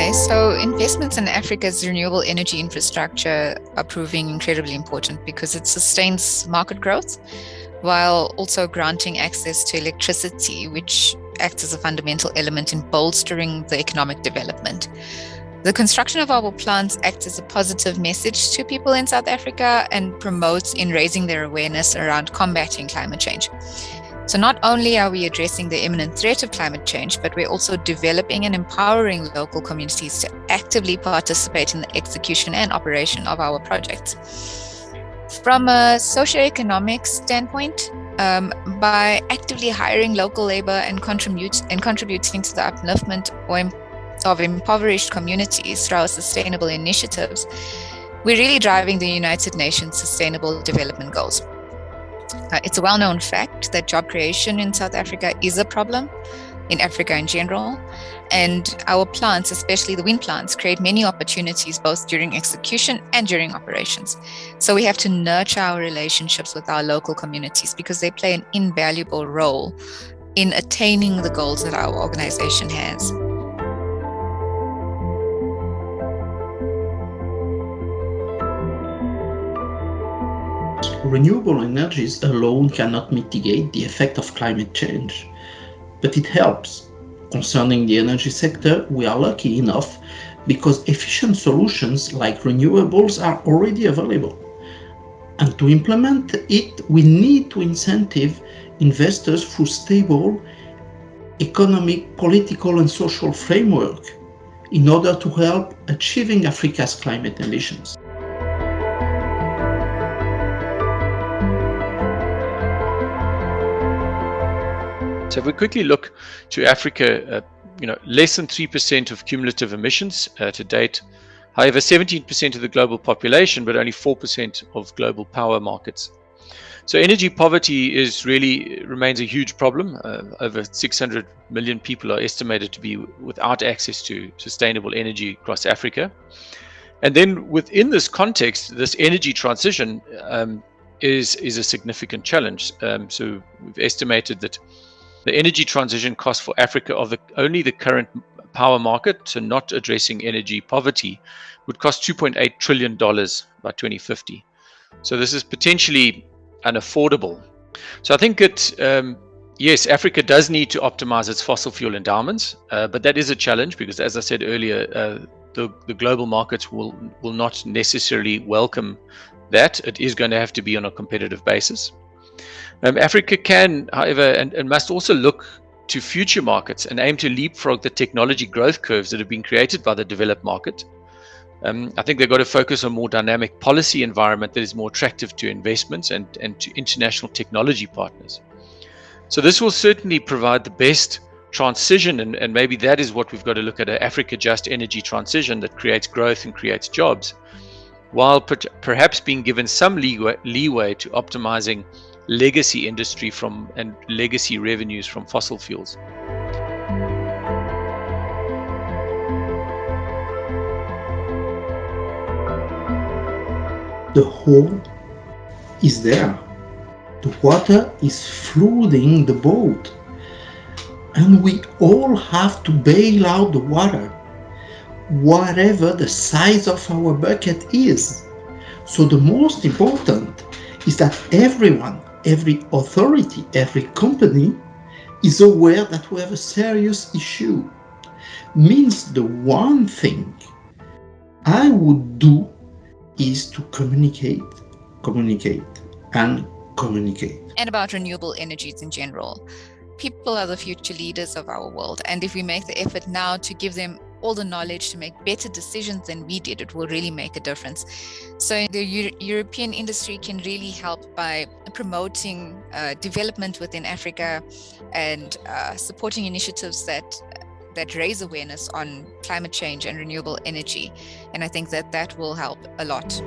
Hi. So investments in Africa's renewable energy infrastructure are proving incredibly important because it sustains market growth while also granting access to electricity, which acts as a fundamental element in bolstering the economic development. The construction of our plants acts as a positive message to people in South Africa and promotes in raising their awareness around combating climate change. So not only are we addressing the imminent threat of climate change, but we're also developing and empowering local communities to actively participate in the execution and operation of our projects. From a socioeconomic standpoint, by actively hiring local labor and contributing to the upliftment of impoverished communities through our sustainable initiatives, we're really driving the United Nations Sustainable Development Goals. It's a well-known fact that job creation in South Africa is a problem, in Africa in general, and our plants, especially the wind plants, create many opportunities both during execution and during operations. So we have to nurture our relationships with our local communities because they play an invaluable role in attaining the goals that our organization has. Renewable energies alone cannot mitigate the effect of climate change, but it helps. Concerning the energy sector, we are lucky enough because efficient solutions like renewables are already available. And to implement it, we need to incentive investors through stable economic, political, and social framework in order to help achieving Africa's climate ambitions. So if we quickly look to Africa, less than 3% of cumulative emissions to date. However, 17% of the global population, but only 4% of global power markets. So energy poverty remains a huge problem. Over 600 million people are estimated to be without access to sustainable energy across Africa. And then within this context, this energy transition is a significant challenge. So we've estimated that the energy transition cost for Africa of only the current power market, so not addressing energy poverty, would cost $2.8 trillion by 2050. So this is potentially unaffordable. So I think yes, Africa does need to optimize its fossil fuel endowments, but that is a challenge because, as I said earlier, the global markets will not necessarily welcome that. It is going to have to be on a competitive basis. Africa can, however, and must also look to future markets and aim to leapfrog the technology growth curves that have been created by the developed market. I think they've got to focus on more dynamic policy environment that is more attractive to investments and to international technology partners. So this will certainly provide the best transition, and maybe that is what we've got to look at, an Africa just energy transition that creates growth and creates jobs, while perhaps being given some leeway to optimizing legacy industry and legacy revenues from fossil fuels. The hole is there. The water is flooding the boat. And we all have to bail out the water, whatever the size of our bucket is. So the most important is that everyone, every authority, every company is aware that we have a serious issue. Means the one thing I would do is to communicate. And about renewable energies in general. People are the future leaders of our world. And if we make the effort now to give them all the knowledge to make better decisions than we did, it will really make a difference. So the European industry can really help by promoting development within Africa and supporting initiatives that raise awareness on climate change and renewable energy. And I think that will help a lot.